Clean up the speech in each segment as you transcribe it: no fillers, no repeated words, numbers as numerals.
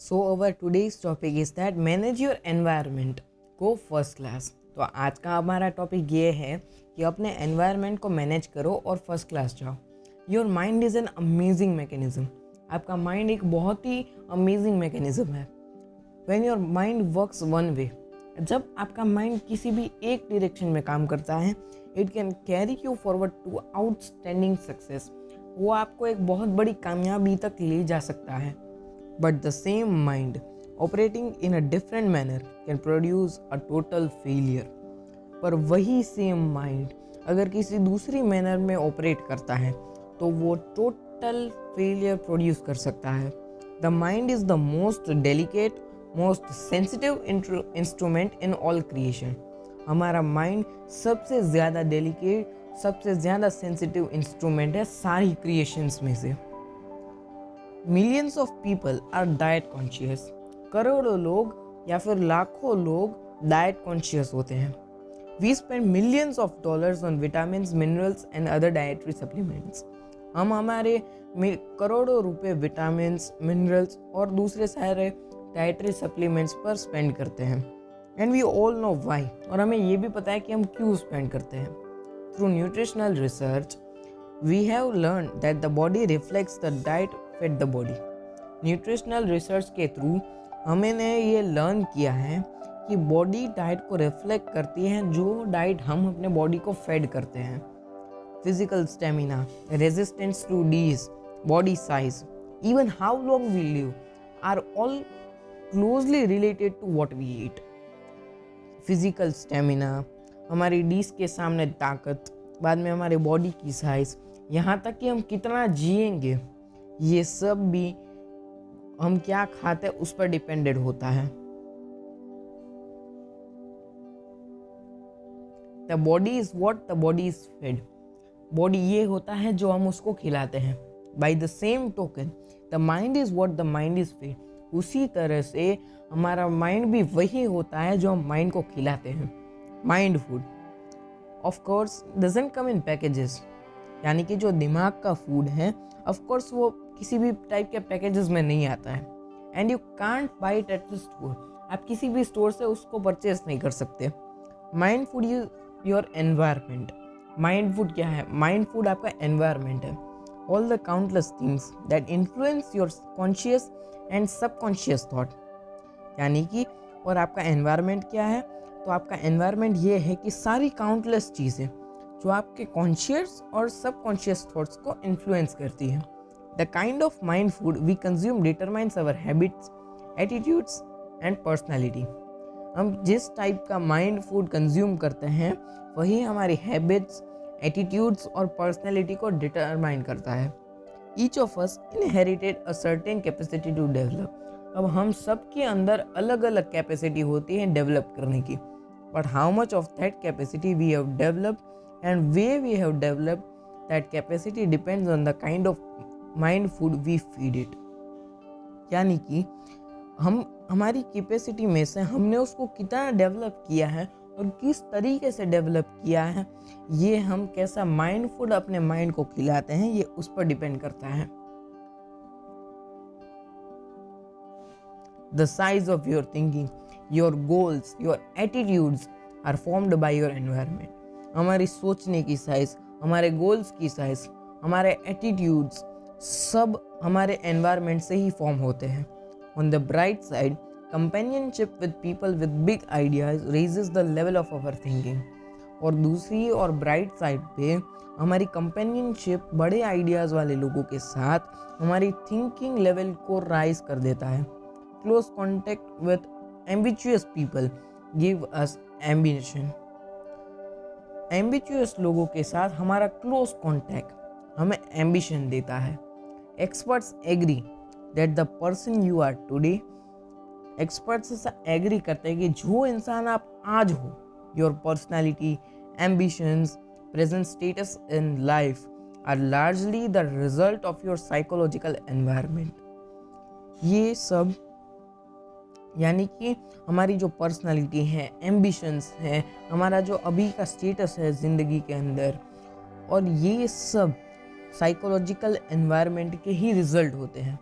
So our today's topic is that manage your environment, go first class। तो आज का हमारा टॉपिक ये है कि अपने एनवायरनमेंट को मैनेज करो और फर्स्ट क्लास जाओ। Your mind is an amazing mechanism. आपका माइंड एक बहुत ही अमेजिंग मैकेनिज्म है। When your mind works one way, जब आपका माइंड किसी भी एक डायरेक्शन में काम करता है, it can carry you forward to outstanding success. वो आपको एक बहुत बड़ी कामयाबी तक ले जा सकता है। But the same mind operating in a different manner can produce a total failure. पर वही सेम माइंड अगर किसी दूसरी मैनर में ऑपरेट करता है तो वो टोटल फेलियर प्रोड्यूस कर सकता है। The mind is the most delicate, most sensitive instrument in all creation. हमारा माइंड सबसे ज़्यादा डेलिकेट, सबसे ज़्यादा सेंसिटिव इंस्ट्रूमेंट है सारी क्रिएशंस में से। Millions of people are diet conscious. करोड़ों लोग या फिर लाखों लोग डाइट कॉन्शियस होते हैं। We spend millions of dollars on vitamins, minerals and other dietary supplements. हम हमारे करोड़ों रुपए विटामिन्स, मिनरल्स और दूसरे सारे डाइटरी सप्लीमेंट्स पर स्पेंड करते हैं। And we all know why, और हमें ये भी पता है कि हम क्यों स्पेंड करते हैं। Through nutritional research we have learn that the body reflects the diet fed the body. Nutritional research के थ्रू हमने ये लर्न किया है कि बॉडी डाइट को रिफ्लेक्ट करती है जो डाइट हम अपने बॉडी को फेड करते हैं। Physical stamina, resistance to disease, body size, even how long we live are all closely related to what we eat. Physical stamina, हमारी डिश के सामने ताकत, बाद में हमारे बॉडी की साइज, यहाँ तक कि हम कितना जिएंगे, ये सब भी हम क्या खाते हैं उस पर डिपेंडेड होता है। The body is what the body is fed. Body ये होता है जो हम उसको खिलाते हैं। By the same token the mind is what the mind is fed. उसी तरह से हमारा माइंड भी वही होता है जो हम माइंड को खिलाते हैं। Mind food of course doesn't come in packages, यानी कि जो दिमाग का फूड है ऑफ कोर्स वो किसी भी टाइप के पैकेजेस में नहीं आता है। And you can't buy it at the store. आप किसी भी स्टोर से उसको परचेस नहीं कर सकते। Mind food is your environment. Mind food क्या है? माइंड फूड आपका एनवायरनमेंट है। All the countless things that influence your conscious and subconscious thought, यानी कि और आपका एनवायरनमेंट क्या है? तो आपका एनवायरनमेंट ये है कि सारी काउंटलेस चीज़ें जो आपके कॉन्शियस और सबकॉन्शियस थॉट्स को इन्फ्लुएंस करती है। The kind of mind food we consume determines our habits, attitudes and personality. हम जिस टाइप का माइंड फूड कंज्यूम करते हैं वही हमारी हैबिट्स, एटीट्यूड्स और पर्सनैलिटी को डिटरमाइन करता है। Each of us inherited a certain capacity to develop. अब हम सब के अंदर अलग अलग कैपेसिटी होती है डेवलप करने की, but how much of that capacity we have developed and where we have developed that capacity depends on the kind of mind food we feed it। यानी कि हम हमारी कैपेसिटी में से हमने उसको कितना डेवलप किया है और किस तरीके से डेवलप किया है, ये हम कैसा माइंड फूड अपने माइंड को खिलाते हैं ये उस पर डिपेंड करता है। The size of your thinking, your goals, your attitudes are formed by your environment। हमारी सोचने की साइज, हमारे गोल्स की साइज, हमारे एटीट्यूड्स सब हमारे एनवायरनमेंट से ही फॉर्म होते हैं। On the bright side, companionship with people with big ideas raises the level of our thinking. और दूसरी और ब्राइट साइड पे हमारी कंपेनियनशिप बड़े आइडियाज़ वाले लोगों के साथ हमारी थिंकिंग लेवल को राइज कर देता है। Close contact with ambitious people give us ambition. Ambitious लोगों के साथ हमारा क्लोज कॉन्टैक्ट हमें एम्बिशन देता है। Experts agree that the person you are today, experts ऐसा एग्री करते हैं कि जो इंसान आप आज हो, your personality, ambitions, present status in life are largely the result of your psychological environment. ये सब यानी कि हमारी जो पर्सनालिटी है, एम्बिशंस है, हमारा जो अभी का स्टेटस है ज़िंदगी के अंदर, और ये सब साइकोलॉजिकल एनवायरनमेंट के ही रिजल्ट होते हैं।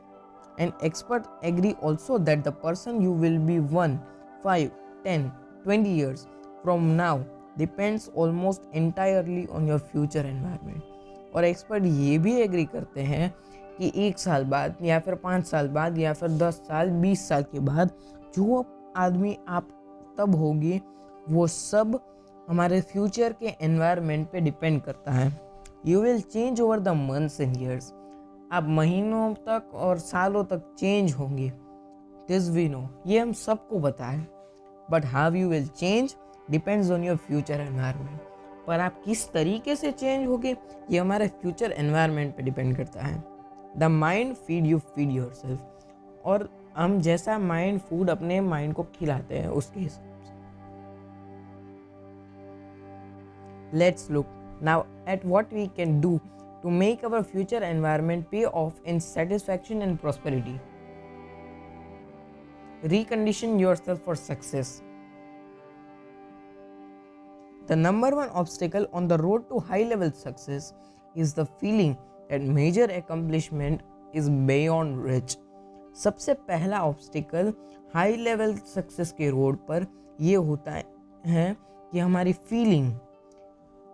And experts agree also that the person you will be 1, 5, 10, 20 years from now depends almost entirely on your future environment. और एक्सपर्ट ये भी एग्री करते हैं कि 1 साल बाद या फिर 5 साल बाद या फिर 10 साल 20 साल के बाद जो आदमी आप तब होगी वो सब हमारे फ्यूचर के एनवायरनमेंट पे डिपेंड करता है. You will change over the months and years. आप महीनों तक और सालों तक चेंज होंगे. दिस वी नो, ये हम सबको पता है. But how you will change depends on your future environment. पर आप किस तरीके से चेंज होगे ये हमारे फ्यूचर एनवायरनमेंट पे डिपेंड करता है. The mind feed you feed your self. और हम जैसा माइंड फूड अपने माइंड को खिलाते हैं उसके हिसाब से. Let's look now at what we can do to make our future environment pay off in satisfaction and prosperity. Recondition yourself for success. The number one obstacle on the road to high level success is the feeling that major accomplishment is beyond reach. सबसे पहला obstacle high level success के road पर ये होता है कि हमारी feeling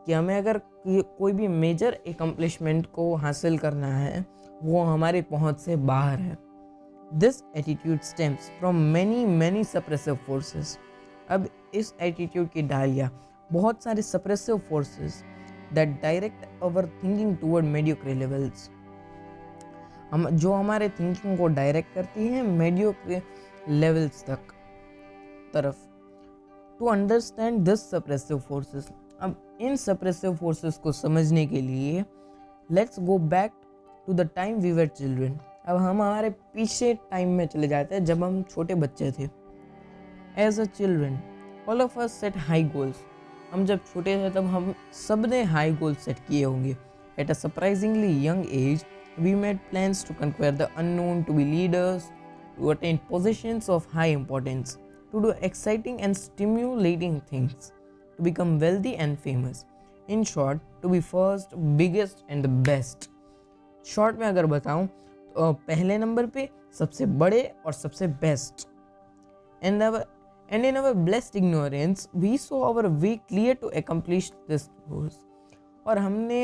कि हमें अगर कोई भी मेजर एकम्प्लिशमेंट को हासिल करना है वो हमारी पहुंच से बाहर है. This attitude stems from many suppressive forces. अब इस एटीट्यूड की डालियाँ बहुत सारे suppressive forces that direct our thinking toward mediocre levels. हम जो हमारे थिंकिंग को डायरेक्ट करती हैं मेडियोक्रे लेवल्स तरफ. To understand this suppressive forces. अब इन सप्रेसिव फोर्सेस को समझने के लिए let's go back to the time we were children. अब हम हमारे पीछे टाइम में चले जाते हैं जब हम छोटे बच्चे थे. As a children all of us set high goals. हम जब छोटे थे तब हम सब ने हाई गोल्स सेट किए होंगे. At a surprisingly young age we made plans to conquer the unknown, to be leaders, to attain positions of high importance, to do exciting and stimulating things, to become wealthy and famous. In short, to be first, biggest and the best. Short में अगर बताऊं तो पहले number पे सबसे बड़े और सबसे best. And in our blessed ignorance, we saw our way clear to accomplish this goals. और हमने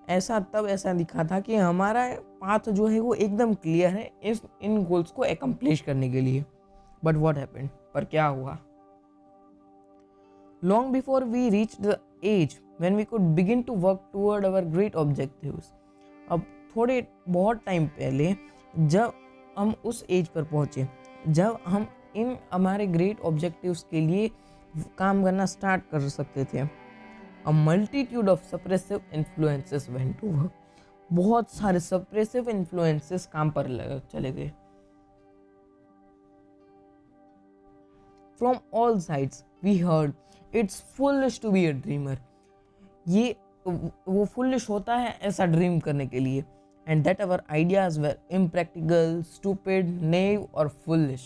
ऐसा दिखा था कि हमारा पाथ जो है वो एकदम क्लियर है इन गोल्स को एकम्प्लिश करने के लिए. बट व्हाट हैपेंड, पर क्या हुआ? Long before we reached the age when we could begin to work toward our great objectives. अब बहुत टाइम पहले जब हम उस एज पर पहुँचे जब हम इन हमारे ग्रेट ऑब्जेक्टिव्स के लिए काम करना स्टार्ट कर सकते थे, a multitude of suppressive influences went to work. बहुत सारे suppressive influences काम पर चले गए. From all sides we heard it's foolish to be a dreamer. ये वो foolish होता है ऐसा ड्रीम करने के लिए. And that our ideas were impractical, stupid, naive और foolish.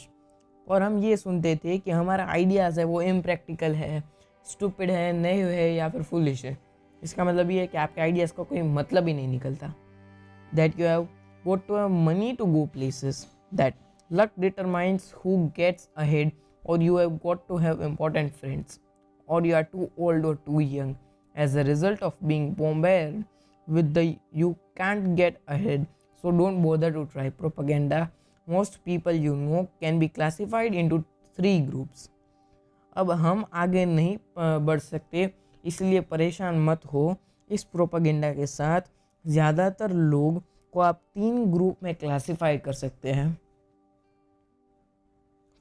और हम ये सुनते थे कि हमारा आइडियाज़ है वो impractical है, stupid है, naive है या फिर foolish है. इसका मतलब ये है कि आपके आइडियाज़ का कोई मतलब ही नहीं निकलता. That you have got to have money to go places. That luck determines who gets ahead. Or you have got to have important friends, or you are too old or too young. As a result of being bombarded with the you can't get ahead, so don't bother to try propaganda. Most people you know can be classified into 3 groups. अब हम आगे नहीं बढ़ सकते इसलिए परेशान मत हो. इस प्रोपेगेंडा के साथ ज़्यादातर लोग को आप 3 ग्रुप में क्लासीफाई कर सकते हैं.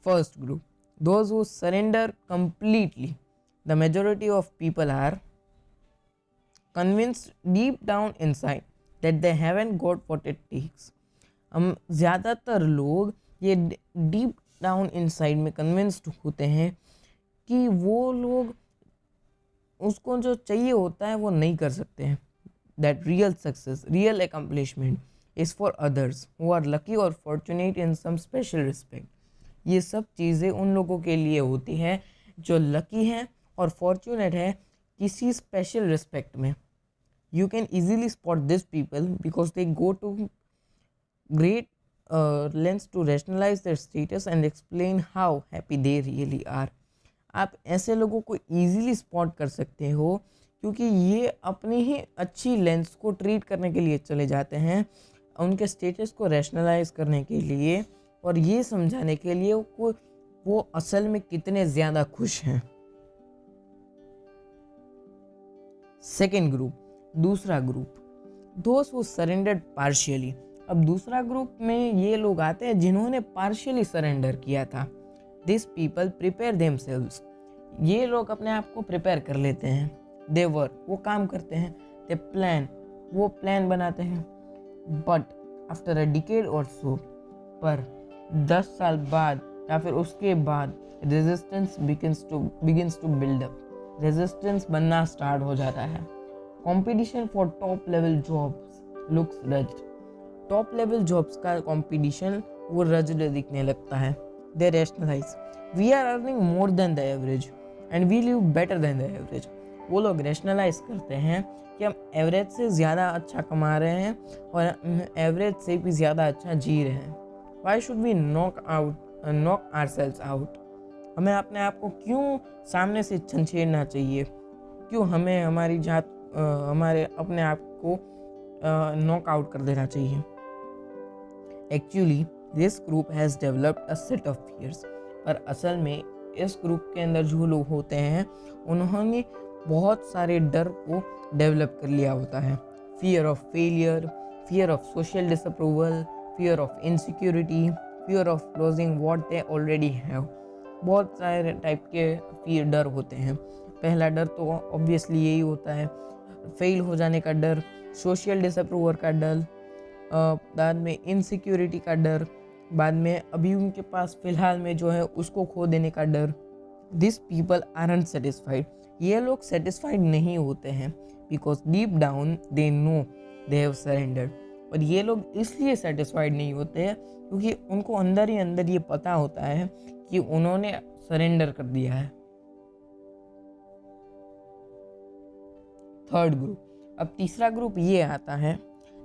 First group, those who surrender completely. The majority of people are convinced deep down inside that they haven't got what it takes. हम ज़्यादातर लोग ये डीप डाउन इनसाइड में कन्विंस्ड होते हैं कि वो लोग उसको जो चाहिए होता है वो नहीं कर सकते हैं. That real success, real accomplishment is for others who are lucky or fortunate in some special respect. ये सब चीज़ें उन लोगों के लिए होती हैं जो लकी हैं और फॉर्चुनेट है किसी स्पेशल रिस्पेक्ट में. You can easily spot this people because they go to great lens to rationalize their status and explain how happy they really are. आप ऐसे लोगों को easily spot कर सकते हो क्योंकि ये अपनी ही अच्छी लेंस को ट्रीट करने के लिए चले जाते हैं, उनके स्टेटस को रैशनलाइज करने के लिए और ये समझाने के लिए वो असल में कितने ज़्यादा खुश हैं। सेकेंड ग्रुप, दूसरा ग्रुप, दोस्त वो सरेंडर्ड पार्शियली। अब दूसरा ग्रुप में ये लोग आते हैं जिन्होंने पार्शियली सरेंडर किया था। दिस पीपल प्रिपेयर देमसेल्व्स, ये लोग अपने आप को प्रिपेयर कर लेते हैं। दे वर्क, वो काम करते हैं। दे प्लान, वो प्लान बनाते हैं। बट आफ्टर अ डिकेड और सो, पर 10 साल बाद या फिर उसके बाद resistance begins to build up, resistance बनना स्टार्ट हो जाता है। Competition for top level jobs looks raised, top level jobs का कंपटीशन वो रज्ड दिखने लगता है। They rationalize, we are earning more than the average and we live better than the average. वो लोग रैशनलाइज करते हैं कि हम एवरेज से ज़्यादा अच्छा कमा रहे हैं और एवरेज से भी ज़्यादा अच्छा जी रहे हैं। Why should we knock ourselves out, हमें अपने आप को क्यों सामने से छंछेड़ना चाहिए, क्यों हमें हमारे अपने आप को नॉक आउट कर देना चाहिए। Actually this group has developed a set of fears, पर असल में इस ग्रुप के अंदर जो लोग होते हैं उन्होंने बहुत सारे डर को डेवलप कर लिया होता है। Fear of failure, fear of social disapproval, fear of insecurity, fear of lodging what they already have. बहुत सारे टाइप के फियर डर होते हैं। पहला डर तो ऑब्वियसली यही होता है, फेल हो जाने का डर, सोशल डिसअप्रूवल का डर, बाद में इनसिक्योरिटी का डर, बाद में अभी उनके पास फिलहाल में जो है उसको खो देने का डर। दिस पीपल आर अनसेटिस्फाइड, ये लोग सेटिस्फाइड नहीं होते हैं because deep down they know they have surrendered. और ये लोग इसलिए सेटिस्फाइड नहीं होते हैं क्योंकि उनको अंदर ही अंदर ये पता होता है कि उन्होंने सरेंडर कर दिया है। थर्ड ग्रुप, अब तीसरा ग्रुप ये आता है,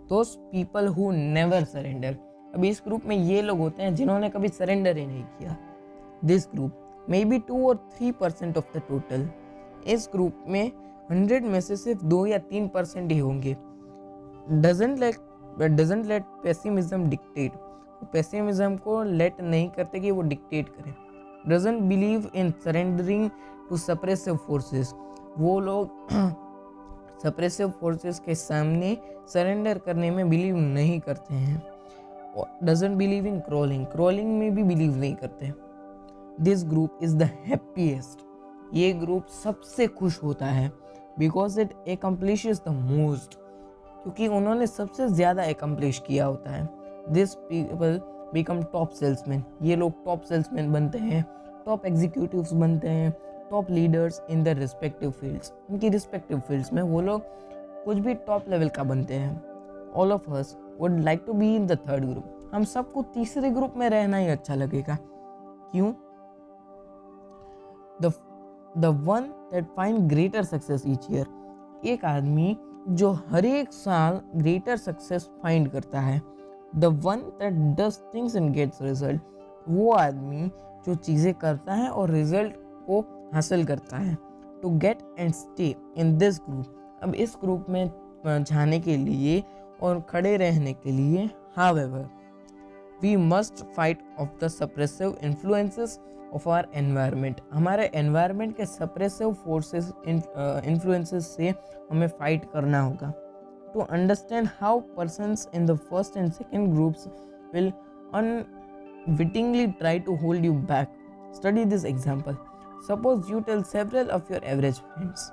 those people who never surrender. अब इस ग्रुप में ये लोग होते हैं जिन्होंने कभी सरेंडर ही नहीं किया। This group may be 2 or 3% of the total, इस ग्रुप में 100 में से सिर्फ 2 या 3% ही होंगे। Doesn't let pessimism dictate, pessimism को लेट नहीं करते कि वो डिक्टेट करे। Doesn't believe in surrendering to suppressive forces, वो लोग सप्रेसिव फोर्सेस के सामने सरेंडर करने में बिलीव नहीं करते हैं। Doesn't believe in crawling, crawling में भी बिलीव नहीं करते। This group is the happiest, ये ग्रुप सबसे खुश होता है बिकॉज इट एकम्प्लिशेस द मोस्ट, क्योंकि उन्होंने सबसे ज़्यादा एकम्प्लिश किया होता है। This people become top salesman, ये लोग टॉप सेल्समैन बनते हैं, टॉप एग्जीक्यूटिव्स बनते हैं, top leaders in the respective fields, उनकी रिस्पेक्टिव फील्ड्स में वो लोग कुछ भी टॉप लेवल का बनते हैं। All of us would like to be in the third group, हम सबको तीसरे ग्रुप में रहना ही अच्छा लगेगा। क्यों? The one that find greater success each year, एक आदमी जो हर एक साल ग्रेटर सक्सेस फाइंड करता है। The one that does things and gets result, वो आदमी जो चीज़ें करता है और रिजल्ट को हासिल करता है। To get and stay in this group, अब इस ग्रुप में जाने के लिए और खड़े रहने के लिए, however, we must fight of the suppressive influences of our environment, हमारे environment के suppressive forces influences से हमें fight करना होगा। To understand how persons in the first and second groups will unwittingly try to hold you back, study this example. Suppose you tell several of your average friends,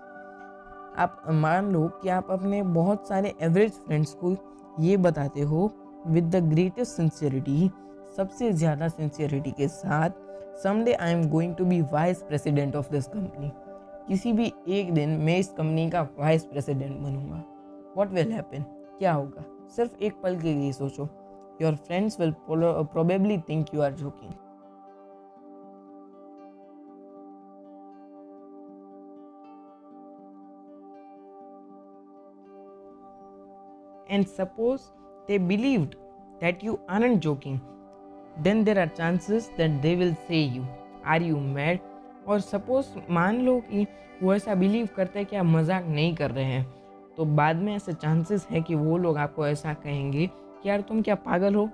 आप मान लो कि आप अपने बहुत सारे एवरेज फ्रेंड्स को ये बताते हो विद द ग्रेटेस्ट सिंसियरिटी, सबसे ज़्यादा सिंसियरिटी के साथ, someday I am going to be vice president of this company, किसी भी एक दिन मैं इस कंपनी का वाइस प्रेसिडेंट बनूंगा। व्हाट विल हैपन, क्या होगा? सिर्फ एक पल के लिए सोचो, your friends will probably think you are joking. And suppose they believed that you aren't joking, then there are chances that they will say you, are you mad? और suppose मान लो कि वो ऐसा बिलीव करते हैं कि आप मजाक नहीं कर रहे हैं, तो बाद में ऐसे चांसेस है कि वो लोग आपको ऐसा कहेंगे कि यार तुम क्या पागल हो,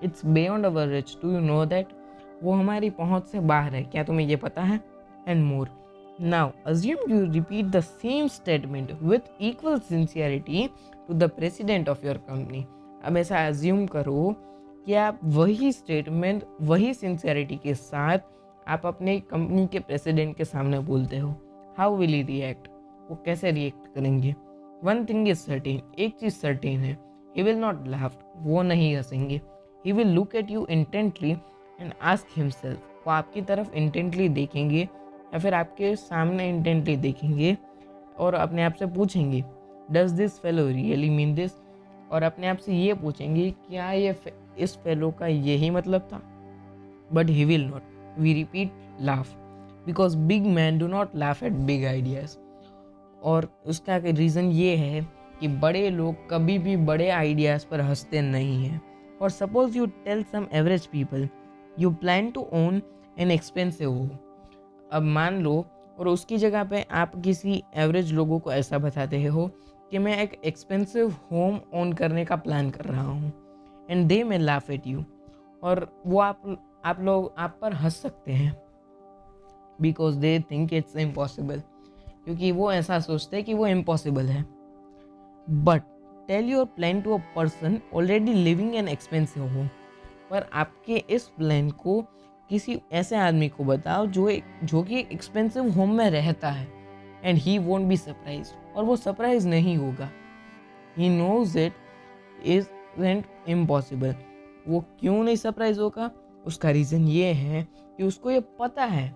it's beyond our rich, do you know that, वो हमारी पहुंच से बाहर है, क्या तुम्हें ये पता है, and more. Now assume you repeat the same statement with equal sincerity to the president of your company. अब ऐसा अज्यूम करो कि आप वही स्टेटमेंट वही सिंसियरिटी के साथ आप अपने कंपनी के प्रेसिडेंट के सामने बोलते हो. हाउ विल ही रिएक्ट, वो कैसे रिएक्ट करेंगे? वन थिंग इज सर्टेन, एक चीज़ सर्टेन है, ही विल नॉट लाफ, वो नहीं हंसेंगे. He will look at you intently and ask himself, वो आपकी तरफ इंटेंटली देखेंगे या फिर आपके सामने इंटेंटली देखेंगे और अपने आप से पूछेंगे, does this fellow really mean this, और अपने आप से ये पूछेंगे क्या ये इस फेलो का यही मतलब था. But he will not, we repeat, laugh, because big man do not laugh at big ideas. और उसका रीज़न ये है कि बड़े लोग कभी भी बड़े आइडियाज़ पर हंसते नहीं हैं. और suppose you tell some average people you plan to own an expensive home. अब मान लो और उसकी जगह पे आप किसी एवरेज लोगों को ऐसा बताते हो कि मैं एक एक्सपेंसिव होम ओन करने का प्लान कर रहा हूँ, and they may laugh at you, और वो आप लोग आप पर हंस सकते हैं because they think it's impossible, क्योंकि वो ऐसा सोचते हैं कि वो इम्पॉसिबल है. But tell your plan to a person already living an expensive home, पर आपके इस प्लान को किसी ऐसे आदमी को बताओ जो कि एक एक्सपेंसिव होम में रहता है, and he won't be surprise, और वो सरप्राइज नहीं होगा. He knows it is impossible. वो क्यों नहीं सरप्राइज होगा? उसका रीज़न ये है कि उसको ये पता है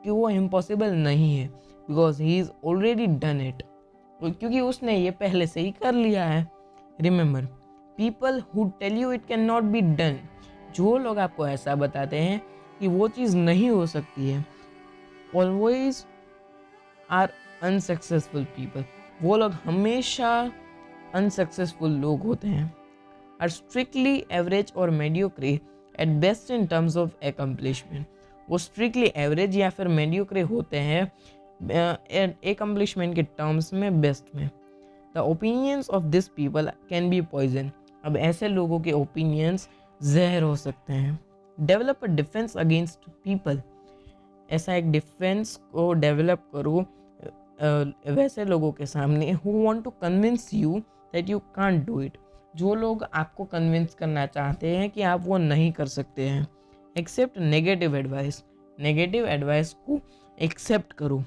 कि वो इम्पॉसिबल नहीं है, because he is already done it, क्योंकि उसने ये पहले से ही कर लिया है. Remember, people who tell you it can not be done, जो लोग आपको ऐसा बताते हैं कि वो चीज़ नहीं हो सकती है, ऑलवेज आर अनसक्सेसफुल पीपल. वो लोग हमेशा अनसक्सेसफुल लोग होते हैं. आर स्ट्रिक्टली एवरेज और mediocre at best in terms of accomplishment. वो स्ट्रिक्टली एवरेज या फिर मेडियोक्रे होते हैं एकम्प्लिशमेंट के टर्म्स में बेस्ट में. The opinions of this people can be poison. अब ऐसे लोगों के ओपिनियंस जहर हो सकते हैं. Develop a defense against people. ऐसा एक डिफेंस को डेवलप करो वैसे लोगों के सामने who want to convince you that you can't do it, जो लोग आपको कन्विंस करना चाहते हैं कि आप वो नहीं कर सकते हैं. Accept negative advice. Negative advice को एक्सेप्ट करो,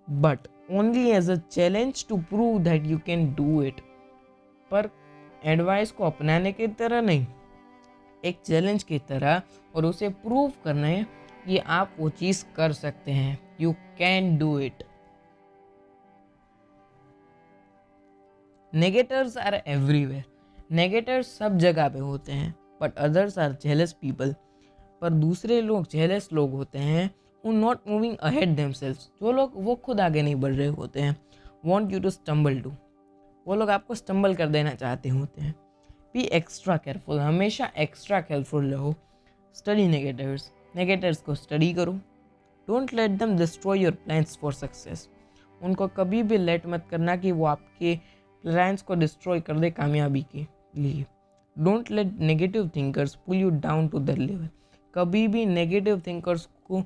but only as a challenge to prove that you can do it. पर एडवाइस को अपनाने की तरह नहीं, एक चैलेंज की तरह, और उसे प्रूव करना है कि आप वो चीज़ कर सकते हैं. You can do it. Negators are everywhere. Negators सब जगह पे होते हैं, but others are jealous people. पर दूसरे लोग जेलस लोग होते हैं who not moving ahead themselves. जो लोग वो खुद आगे नहीं बढ़ रहे होते हैं. Want you to stumble to. वो लोग आपको स्टम्बल कर देना चाहते होते हैं. Be extra careful. हमेशा एक्स्ट्रा केयरफुल रहो. Study negators. नेगेटर्स को स्टडी करो. Don't let them destroy your plans for success. उनको कभी भी लेट मत करना कि वो आपके प्लान्स को डिस्ट्रॉय कर दे कामयाबी के लिए. Don't let negative thinkers pull you down to the level. कभी भी नेगेटिव थिंकर्स को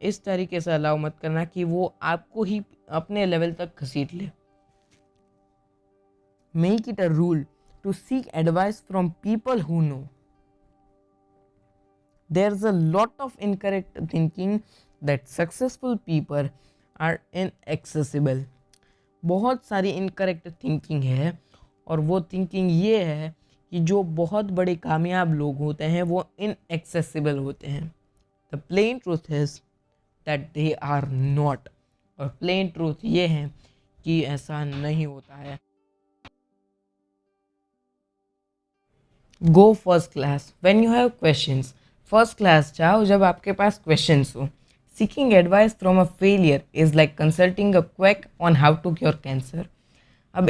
इस तरीके से अलाउ मत करना कि वो आपको ही अपने लेवल तक घसीट ले. Make it a rule to seek advice from people who know. There's a lot of incorrect thinking that successful people are inaccessible. बहुत सारी इनकरेक्ट थिंकिंग है, और वो थिंकिंग ये है कि जो बहुत बड़े कामयाब लोग होते हैं वो इनएक्सेसिबल होते हैं. The plain truth is that they are not. और प्लेन ट्रूथ ये है कि ऐसा नहीं होता है. Go first class when you have questions. First class जाओ जब आपके पास क्वेश्चंस हो. Seeking advice from a failure is like consulting a quack on how to cure cancer. अब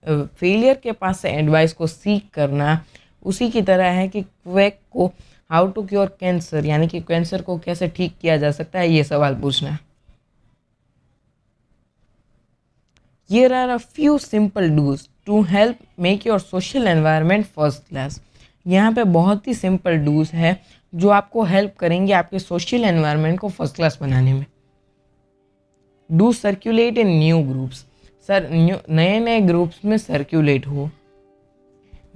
फेलियर के पास से एडवाइस को सीख करना उसी की तरह है कि क्वेक को हाउ टू क्योर कैंसर, यानी कि कैंसर को कैसे ठीक किया जा सकता है, ये सवाल पूछना है। Here are a few simple do's to help make your social environment first class। यहाँ पे बहुत ही सिंपल डूज है जो आपको हेल्प करेंगे आपके सोशल एनवायरनमेंट को फर्स्ट क्लास बनाने में। Do circulate in new groups, सर नए नए ग्रुप्स में सर्कुलेट हो।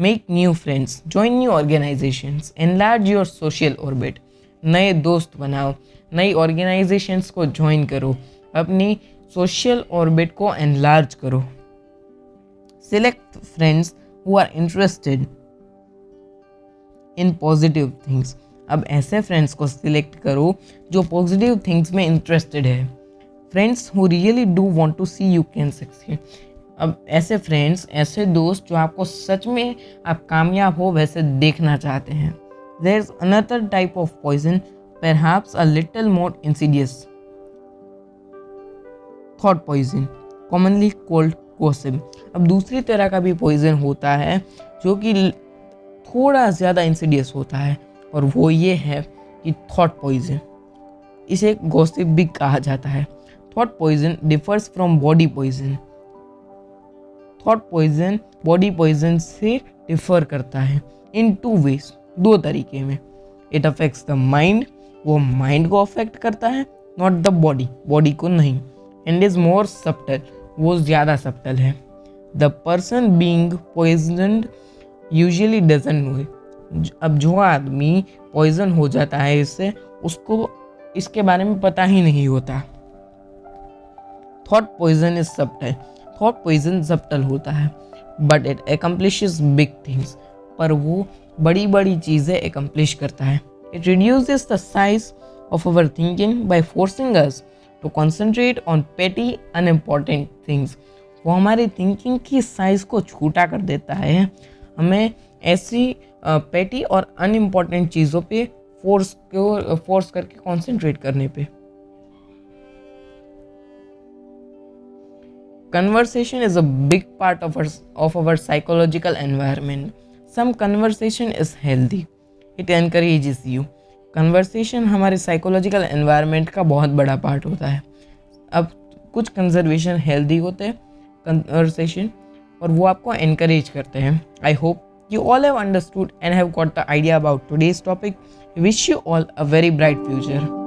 Make new friends, join new organisations, enlarge your social orbit, नए दोस्त बनाओ, नई ऑर्गेनाइजेशंस को ज्वाइन करो, अपनी सोशल ऑर्बिट को एनलार्ज करो। Select friends who are interested in positive things, अब ऐसे फ्रेंड्स को सिलेक्ट करो जो पॉजिटिव थिंग्स में इंटरेस्टेड है। Friends who really do want to see you can succeed, अब ऐसे फ्रेंड्स, ऐसे दोस्त जो आपको सच में आप कामयाब हो वैसे देखना चाहते हैं। There is another type of poison, perhaps a little more insidious, thought poison, commonly called gossip. अब दूसरी तरह का भी पॉइजन होता है जो कि थोड़ा ज़्यादा इंसीडियस होता है, और वो ये है कि थॉट पॉइजन, इसे गॉसिप भी कहा जाता है। Thought poison differs from body poison, thought poison body poison से डिफर करता है इन टू वेज, दो तरीके में। इट अफेक्ट्स द माइंड, वो माइंड को अफेक्ट करता है, नॉट द बॉडी, बॉडी को नहीं। एंड इज मोर सब्टल, वो ज़्यादा सब्टल है। The person being poisoned usually doesn't know it, अब जो आदमी पॉइजन हो जाता है इससे, उसको इसके बारे में पता ही नहीं होता। Thought poison is subtle, thought poison subtle होता है, but it accomplishes big things, पर वो बड़ी बड़ी चीज़ें एकम्प्लिश करता है। It reduces the size of our thinking by forcing us to concentrate on petty unimportant things, वो हमारी थिंकिंग की साइज को छोटा कर देता है, हमें ऐसी पेटी और अनइम्पॉर्टेंट चीज़ों पे फोर्स करके कॉन्सेंट्रेट करने पे। Conversation is a big part of our psychological environment. Some conversation is healthy. It encourages you. Conversation हमारे psychological environment का बहुत बड़ा part होता है। अब कुछ conversation healthy होते हैं conversation, और वो आपको encourage करते हैं। I hope you all have understood and have got the idea about today's topic. Wish you all a very bright future.